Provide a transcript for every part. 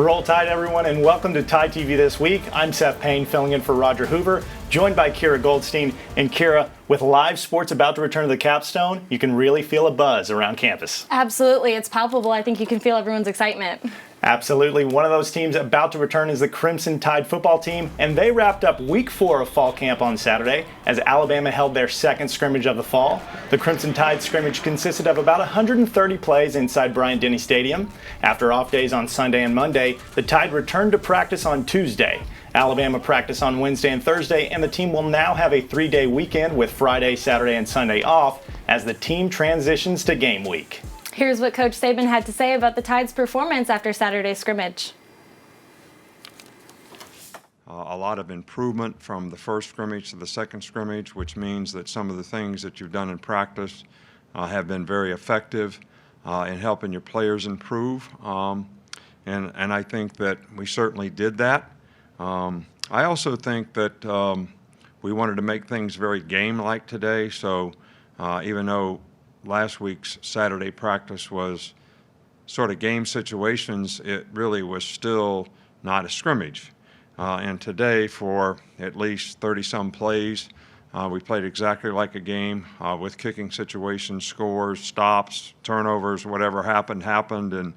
Roll Tide, everyone, and welcome to Tide TV This Week. I'm Seth Payne, filling in for Roger Hoover, joined by Kira Goldstein. And Kira, with live sports about to return to the Capstone, you can really feel a buzz around campus. Absolutely. It's palpable. I think you can feel everyone's excitement. Absolutely. One of those teams about to return is the Crimson Tide football team, and they wrapped up week 4 of fall camp on Saturday as Alabama held their second scrimmage of the fall. The Crimson Tide scrimmage consisted of about 130 plays inside Bryant-Denny Stadium. After off days on Sunday and Monday, the Tide returned to practice on Tuesday. Alabama practiced on Wednesday and Thursday, and the team will now have a 3-day weekend with Friday, Saturday, and Sunday off as the team transitions to game week. Here's what Coach Saban had to say about the Tide's performance after Saturday's scrimmage. A lot of improvement from the first scrimmage to the second scrimmage, which means that some of the things that you've done in practice have been very effective in helping your players improve. And I think that we certainly did that. I also think that we wanted to make things very game-like today, so even though last week's Saturday practice was sort of game situations, it really was still not a scrimmage. And today, for at least 30-some plays, we played exactly like a game with kicking situations, scores, stops, turnovers, whatever happened, and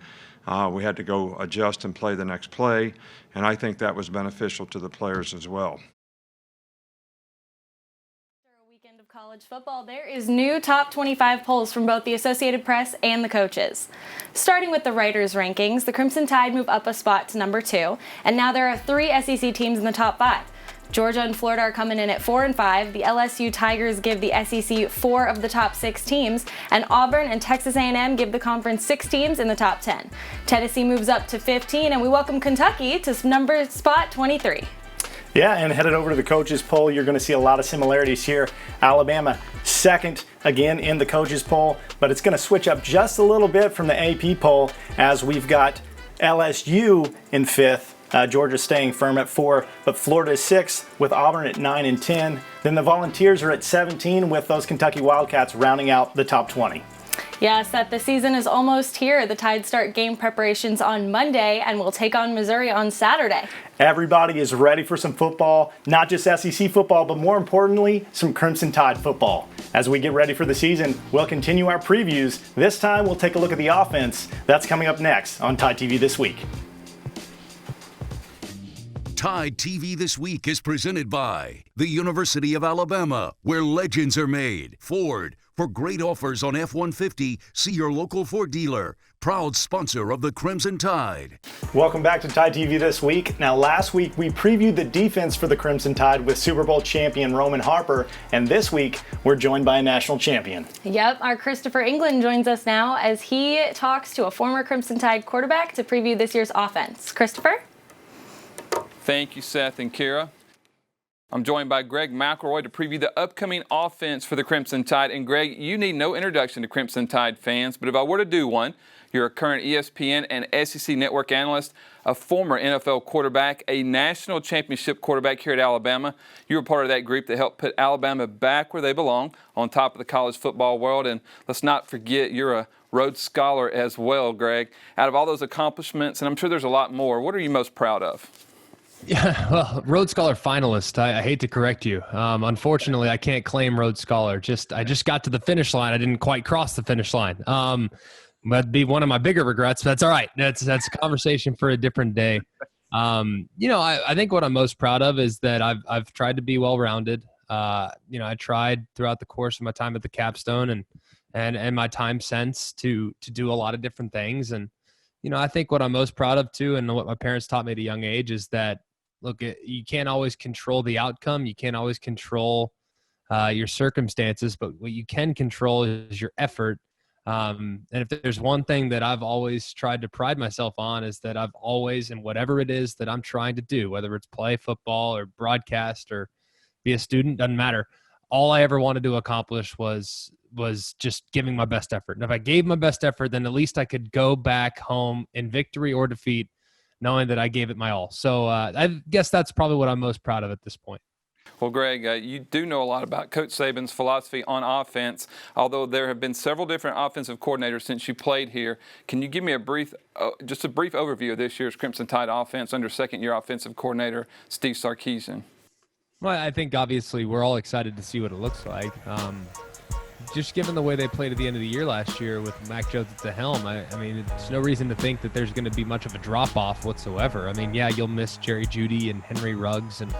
we had to go adjust and play the next play. And I think that was beneficial to the players as well. College football, there is new top 25 polls from both the Associated Press and the coaches. Starting with the writers' rankings, the Crimson Tide move up a spot to number 2, and now there are 3 SEC teams in the top 5. Georgia and Florida are coming in at 4 and 5. The LSU Tigers give the SEC 4 of the top 6 teams, and Auburn and Texas A&M give the conference 6 teams in the top 10. Tennessee moves up to 15, and we welcome Kentucky to spot 23. Yeah, and headed over to the coaches poll, you're going to see a lot of similarities here. Alabama second again in the coaches poll, but it's going to switch up just a little bit from the AP poll as we've got LSU in 5th, Georgia staying firm at 4, but Florida is 6th with Auburn at 9 and 10. Then the Volunteers are at 17 with those Kentucky Wildcats rounding out the top 20. Yes, that the season is almost here. The Tide start game preparations on Monday and will take on Missouri on Saturday. Everybody is ready for some football, not just SEC football, but more importantly, some Crimson Tide football. As we get ready for the season, we'll continue our previews. This time, we'll take a look at the offense. That's coming up next on Tide TV This Week. Tide TV This Week is presented by the University of Alabama, where legends are made. Ford, for great offers on F-150, see your local Ford dealer. Proud sponsor of the Crimson Tide. Welcome back to Tide TV This Week. Now, last week we previewed the defense for the Crimson Tide with Super Bowl champion Roman Harper, and this week we're joined by a national champion. Yep, our Christopher England joins us now as he talks to a former Crimson Tide quarterback to preview this year's offense. Christopher? Thank you, Seth and Kira. I'm joined by Greg McElroy to preview the upcoming offense for the Crimson Tide. And Greg, you need no introduction to Crimson Tide fans, but if I were to do one, you're a current ESPN and SEC Network analyst, a former NFL quarterback, a national championship quarterback here at Alabama. You were part of that group that helped put Alabama back where they belong, on top of the college football world. And let's not forget, you're a Rhodes Scholar as well, Greg. Out of all those accomplishments, and I'm sure there's a lot more, what are you most proud of? Yeah, well, Rhodes Scholar finalist. I hate to correct you. Unfortunately, I can't claim Rhodes Scholar. I just got to the finish line. I didn't quite cross the finish line. That'd be one of my bigger regrets. But that's all right. That's a conversation for a different day. I think what I'm most proud of is that I've tried to be well-rounded. I tried throughout the course of my time at the Capstone and my time since to do a lot of different things. And I think what I'm most proud of too, and what my parents taught me at a young age, is that look, you can't always control the outcome. You can't always control your circumstances, but what you can control is your effort. And if there's one thing that I've always tried to pride myself on, is that I've always, and whatever it is that I'm trying to do, whether it's play football or broadcast or be a student, doesn't matter. All I ever wanted to accomplish was just giving my best effort. And if I gave my best effort, then at least I could go back home in victory or defeat, knowing that I gave it my all. So I guess that's probably what I'm most proud of at this point. Well, Greg, you do know a lot about Coach Saban's philosophy on offense, although there have been several different offensive coordinators since you played here. Can you give me just a brief overview of this year's Crimson Tide offense under second-year offensive coordinator Steve Sarkisian? Well, I think obviously we're all excited to see what it looks like. Just given the way they played at the end of the year last year with Mac Jones at the helm, I mean, there's no reason to think that there's going to be much of a drop-off whatsoever. I mean, yeah, you'll miss Jerry Jeudy and Henry Ruggs and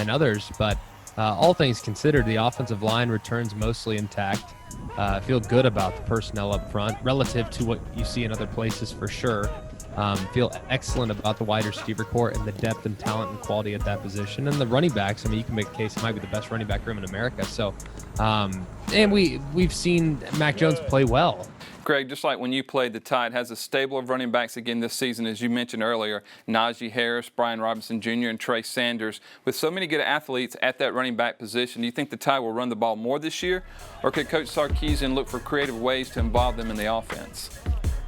others, but all things considered, the offensive line returns mostly intact. I feel good about the personnel up front relative to what you see in other places for sure. Feel excellent about the wide receiver core and the depth and talent and quality at that position. And the running backs, I mean, you can make a case it might be the best running back room in America. So, and we've seen Mac Jones play well. Greg, just like when you played, the Tide has a stable of running backs again this season, as you mentioned earlier. Najee Harris, Brian Robinson Jr., and Trey Sanders. With so many good athletes at that running back position, do you think the Tide will run the ball more this year? Or could Coach Sarkisian look for creative ways to involve them in the offense?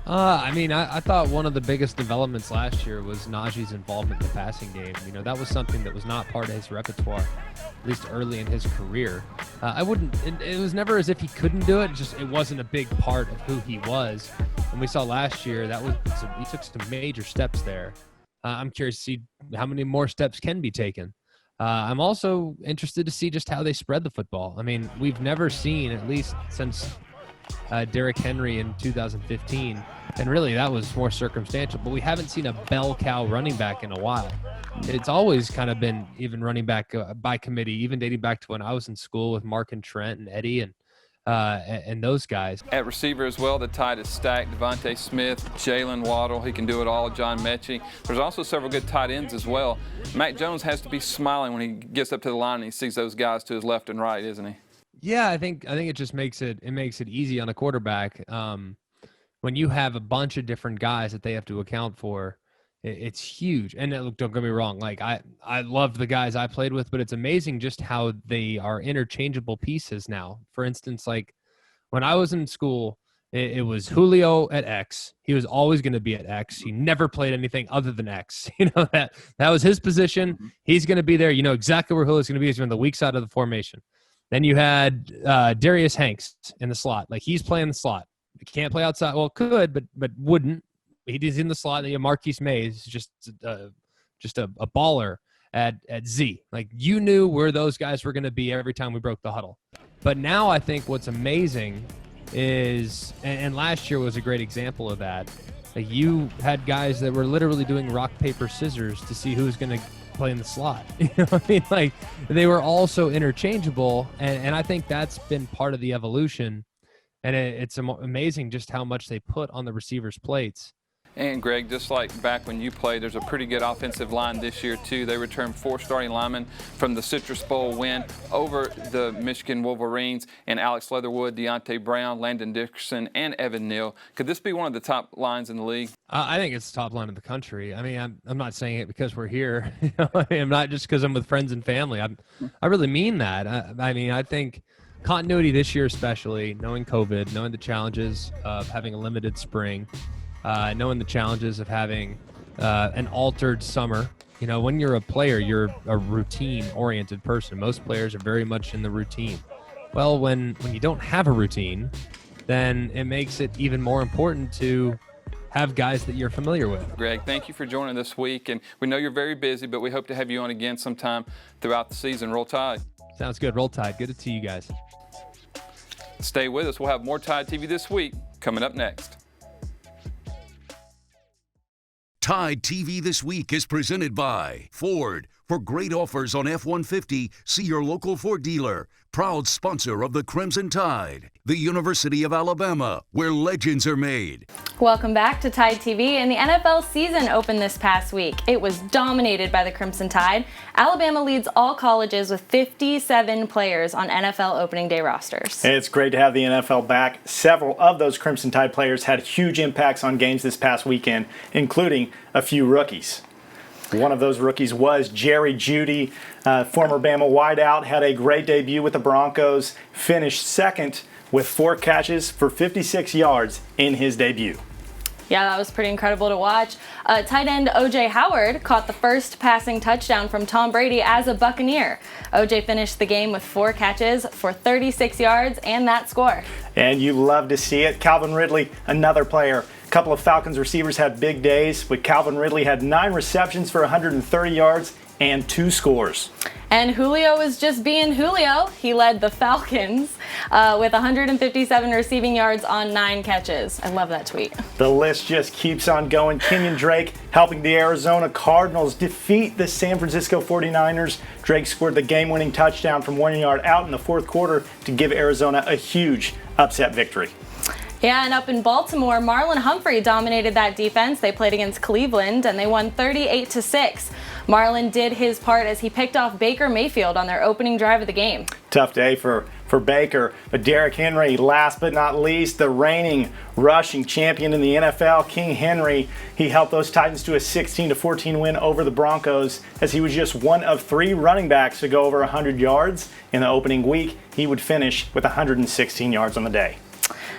I mean, I thought one of the biggest developments last year was Najee's involvement in the passing game. You know, that was something that was not part of his repertoire, at least early in his career. It was never as if he couldn't do it, just it wasn't a big part of who he was. And we saw last year he took some major steps there. I'm curious to see how many more steps can be taken. I'm also interested to see just how they spread the football. I mean, we've never seen, at least since Derrick Henry in 2015, and really that was more circumstantial, but we haven't seen a bell cow running back in a while. It's always kind of been even running back by committee, even dating back to when I was in school with Mark and Trent and Eddie and those guys. At receiver as well, the Tide is stacked. Devontae Smith, Jalen Waddle, he can do it all. John Mechie. There's also several good tight ends as well. Mac Jones has to be smiling when he gets up to the line and he sees those guys to his left and right, isn't he? Yeah, I think it just makes it easy on a quarterback. When you have a bunch of different guys that they have to account for, it's huge. And look, don't get me wrong, like I love the guys I played with, but it's amazing just how they are interchangeable pieces now. For instance, like when I was in school, it was Julio at X. He was always going to be at X. He never played anything other than X. You know, that was his position. He's going to be there. You know exactly where Julio's going to be. He's on the weak side of the formation. Then you had Darius Hanks in the slot. Like, he's playing the slot. He can't play outside. Well, could, but wouldn't. He's in the slot. And you have Marquise Mays, just a baller at Z. Like, you knew where those guys were going to be every time we broke the huddle. But now I think what's amazing is, and last year was a great example of that, like, you had guys that were literally doing rock, paper, scissors to see who's going to play in the slot. You know what I mean? Like, they were all so interchangeable, and I think that's been part of the evolution, and it's amazing just how much they put on the receivers' plates. And Greg, just like back when you played, there's a pretty good offensive line this year too. They returned 4 starting linemen from the Citrus Bowl win over the Michigan Wolverines, and Alex Leatherwood, Deontay Brown, Landon Dickerson, and Evan Neal. Could this be one of the top lines in the league? I think it's the top line in the country. I mean, I'm not saying it because we're here. You know, I'm not just because I'm with friends and family. I really mean that. I mean, I think continuity this year, especially knowing COVID, knowing the challenges of having a limited spring, knowing the challenges of having an altered summer. You know, when you're a player, you're a routine-oriented person. Most players are very much in the routine. Well, when you don't have a routine, then it makes it even more important to have guys that you're familiar with. Greg, thank you for joining this week. And we know you're very busy, but we hope to have you on again sometime throughout the season. Roll Tide. Sounds good. Roll Tide. Good to see you guys. Stay with us. We'll have more Tide TV this week coming up next. Tide TV This Week is presented by Ford. For great offers on F-150, see your local Ford dealer. Proud sponsor of the Crimson Tide. The University of Alabama, where legends are made. Welcome back to Tide TV, and the NFL season opened this past week. It was dominated by the Crimson Tide. Alabama leads all colleges with 57 players on NFL opening day rosters. It's great to have the NFL back. Several of those Crimson Tide players had huge impacts on games this past weekend, including a few rookies. One of those rookies was Jerry Jeudy, former Bama wideout, had a great debut with the Broncos, finished second with 4 catches for 56 yards in his debut. Yeah, that was pretty incredible to watch. Tight end O.J. Howard caught the first passing touchdown from Tom Brady as a Buccaneer. O.J. finished the game with 4 catches for 36 yards and that score. And you love to see it. Calvin Ridley, another player. A couple of Falcons receivers had big days, but Calvin Ridley had 9 receptions for 130 yards and 2 scores. And Julio was just being Julio. He led the Falcons with 157 receiving yards on 9 catches. I love that tweet. The list just keeps on going. Kenyon Drake helping the Arizona Cardinals defeat the San Francisco 49ers. Drake scored the game-winning touchdown from 1 yard out in the 4th quarter to give Arizona a huge upset victory. Yeah, and up in Baltimore, Marlon Humphrey dominated that defense. They played against Cleveland, and they won 38-6. Marlon did his part as he picked off Baker Mayfield on their opening drive of the game. Tough day for Baker, but Derrick Henry, last but not least, the reigning rushing champion in the NFL, King Henry, he helped those Titans to a 16-14 win over the Broncos as he was just one of 3 running backs to go over 100 yards. In the opening week, he would finish with 116 yards on the day.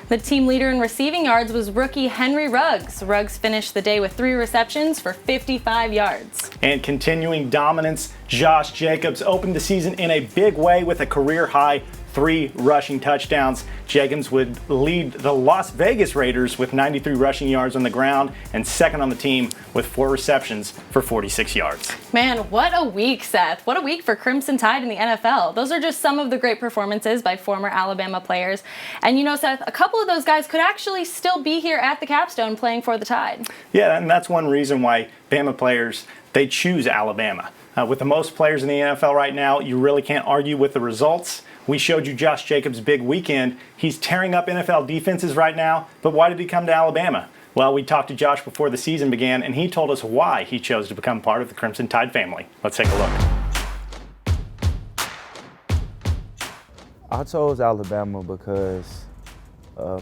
The team leader in receiving yards was rookie Henry Ruggs. Ruggs finished the day with 3 receptions for 55 yards. And continuing dominance, Josh Jacobs opened the season in a big way with a career-high 3 rushing touchdowns. Jacobs would lead the Las Vegas Raiders with 93 rushing yards on the ground and second on the team with 4 receptions for 46 yards. Man, what a week, Seth. What a week for Crimson Tide in the NFL. Those are just some of the great performances by former Alabama players. And you know, Seth, a couple of those guys could actually still be here at the Capstone playing for the Tide. Yeah, and that's one reason why Bama players, they choose Alabama. With the most players in the NFL right now, you really can't argue with the results. We showed you Josh Jacobs' big weekend. He's tearing up NFL defenses right now, but why did he come to Alabama? Well, we talked to Josh before the season began, and he told us why he chose to become part of the Crimson Tide family. Let's take a look. I chose Alabama because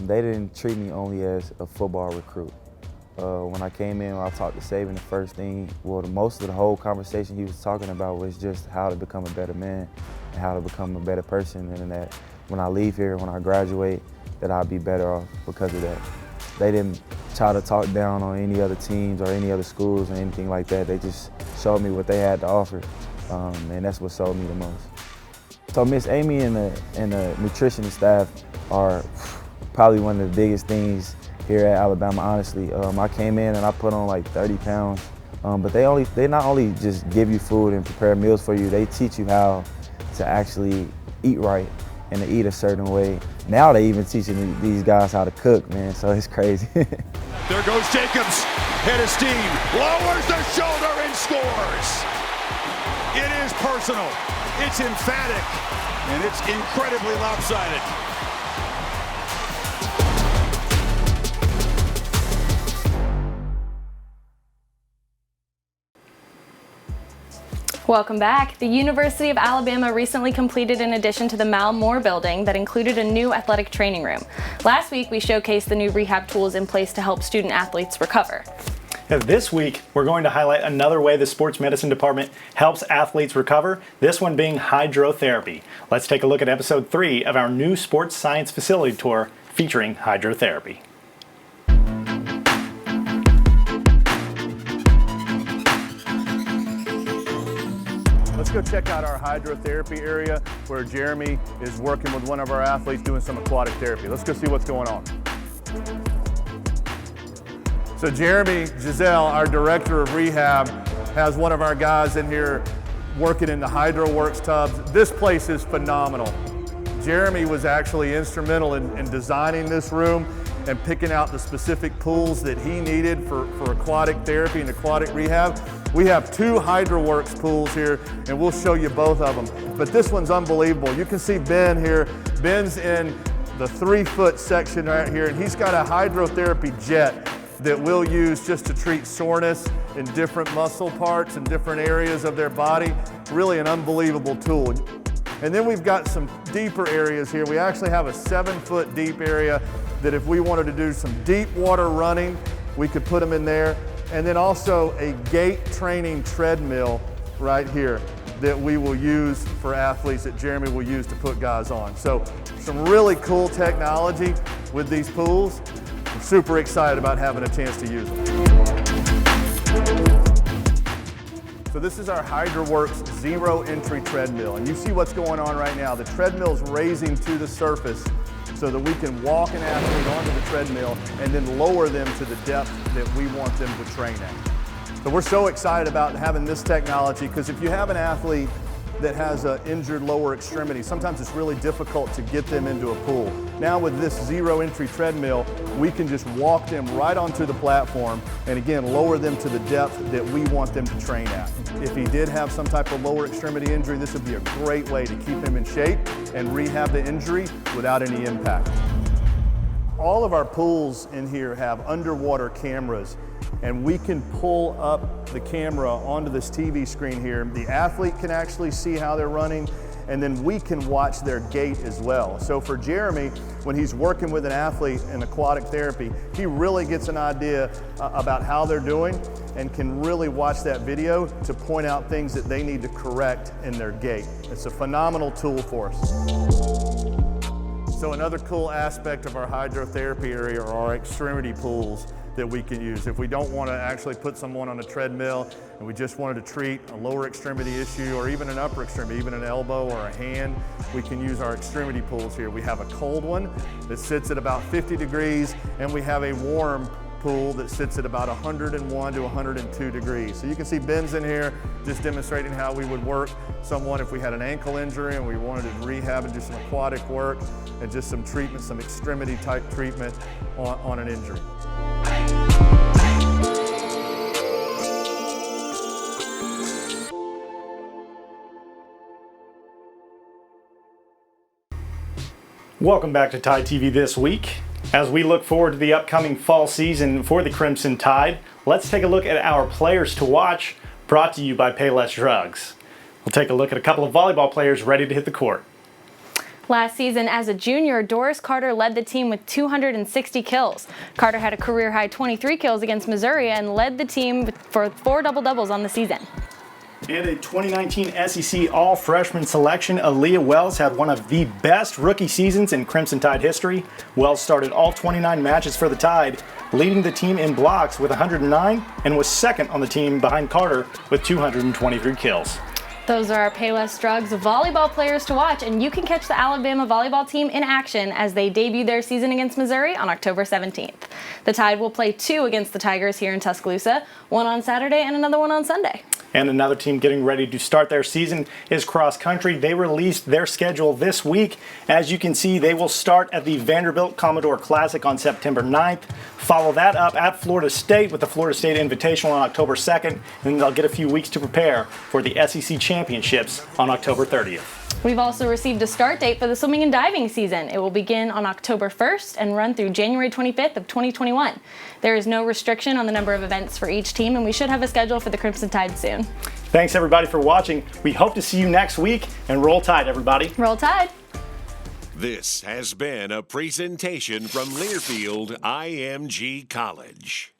they didn't treat me only as a football recruit. When I came in, I talked to Saban, the first thing, most of the whole conversation he was talking about was just how to become a better man and how to become a better person, and that when I leave here, when I graduate, that I'll be better off because of that. They didn't try to talk down on any other teams or any other schools or anything like that. They just showed me what they had to offer, and that's what sold me the most. So Miss Amy and the nutrition staff are probably one of the biggest things here at Alabama, honestly. I came in and I put on like 30 pounds, but they not only just give you food and prepare meals for you, they teach you how to actually eat right and to eat a certain way. Now they even teaching these guys how to cook, man, so it's crazy. There goes Jacobs, head of steam, lowers the shoulder and scores. It is personal, it's emphatic, and it's incredibly lopsided. Welcome back. The University of Alabama recently completed an addition to the Mal Moore building that included a new athletic training room. Last week, we showcased the new rehab tools in place to help student athletes recover. This week, we're going to highlight another way the sports medicine department helps athletes recover, this one being hydrotherapy. Let's take a look at episode 3 of our new sports science facility tour featuring hydrotherapy. Let's go check out our hydrotherapy area where Jeremy is working with one of our athletes doing some aquatic therapy. Let's go see what's going on. So Jeremy Giselle, our director of rehab, has one of our guys in here working in the HydroWorks tubs. This place is phenomenal. Jeremy was actually instrumental in designing this room and picking out the specific pools that he needed for aquatic therapy and aquatic rehab. We have 2 HydroWorks pools here, and we'll show you both of them. But this one's unbelievable. You can see Ben here. Ben's in the 3-foot section right here, and he's got a hydrotherapy jet that we'll use just to treat soreness in different muscle parts and different areas of their body. Really an unbelievable tool. And then we've got some deeper areas here. We actually have a 7-foot deep area that if we wanted to do some deep water running, we could put them in there. And then also a gait training treadmill right here that we will use for athletes that Jeremy will use to put guys on. So some really cool technology with these pools. super excited about having a chance to use them. So this is our HydroWorks zero entry treadmill, and you see what's going on right now. The treadmill's raising to the surface so that we can walk an athlete onto the treadmill and then lower them to the depth that we want them to train at. So we're so excited about having this technology, because if you have an athlete that has an injured lower extremity, sometimes it's really difficult to get them into a pool. Now with this zero entry treadmill, we can just walk them right onto the platform and again lower them to the depth that we want them to train at. If he did have some type of lower extremity injury, this would be a great way to keep him in shape and rehab the injury without any impact. All of our pools in here have underwater cameras, and we can pull up the camera onto this TV screen here. The athlete can actually see how they're running, and then we can watch their gait as well. So for Jeremy, when he's working with an athlete in aquatic therapy, he really gets an idea about how they're doing and can really watch that video to point out things that they need to correct in their gait. It's a phenomenal tool for us. So another cool aspect of our hydrotherapy area are our extremity pools that we can use. If we don't want to actually put someone on a treadmill and we just wanted to treat a lower extremity issue or even an upper extremity, even an elbow or a hand, we can use our extremity pools here. We have a cold one that sits at about 50 degrees, and we have a warm pool that sits at about 101 to 102 degrees. So you can see Ben's in here just demonstrating how we would work someone if we had an ankle injury and we wanted to rehab and do some aquatic work and just some treatment, some extremity type treatment on an injury. Welcome back to Tide TV This Week. As we look forward to the upcoming fall season for the Crimson Tide, let's take a look at our players to watch, brought to you by Payless Drugs. We'll take a look at a couple of volleyball players ready to hit the court. Last season, as a junior, Doris Carter led the team with 260 kills. Carter had a career-high 23 kills against Missouri and led the team for 4 double-doubles on the season. In a 2019 SEC All-Freshman selection, Aaliyah Wells had one of the best rookie seasons in Crimson Tide history. Wells started all 29 matches for the Tide, leading the team in blocks with 109 and was second on the team behind Carter with 223 kills. Those are our Payless Drugs volleyball players to watch, and you can catch the Alabama volleyball team in action as they debut their season against Missouri on October 17th. The Tide will play 2 against the Tigers here in Tuscaloosa, one on Saturday and another one on Sunday. And another team getting ready to start their season is cross country. They released their schedule this week. As you can see, they will start at the Vanderbilt Commodore Classic on September 9th. Follow that up at Florida State with the Florida State Invitational on October 2nd. And they'll get a few weeks to prepare for the SEC Championships on October 30th. We've also received a start date for the swimming and diving season. It will begin on October 1st and run through January 25th of 2021. There is no restriction on the number of events for each team, and we should have a schedule for the Crimson Tide soon. Thanks everybody for watching. We hope to see you next week, and roll Tide, everybody. Roll Tide. This has been a presentation from Learfield IMG College.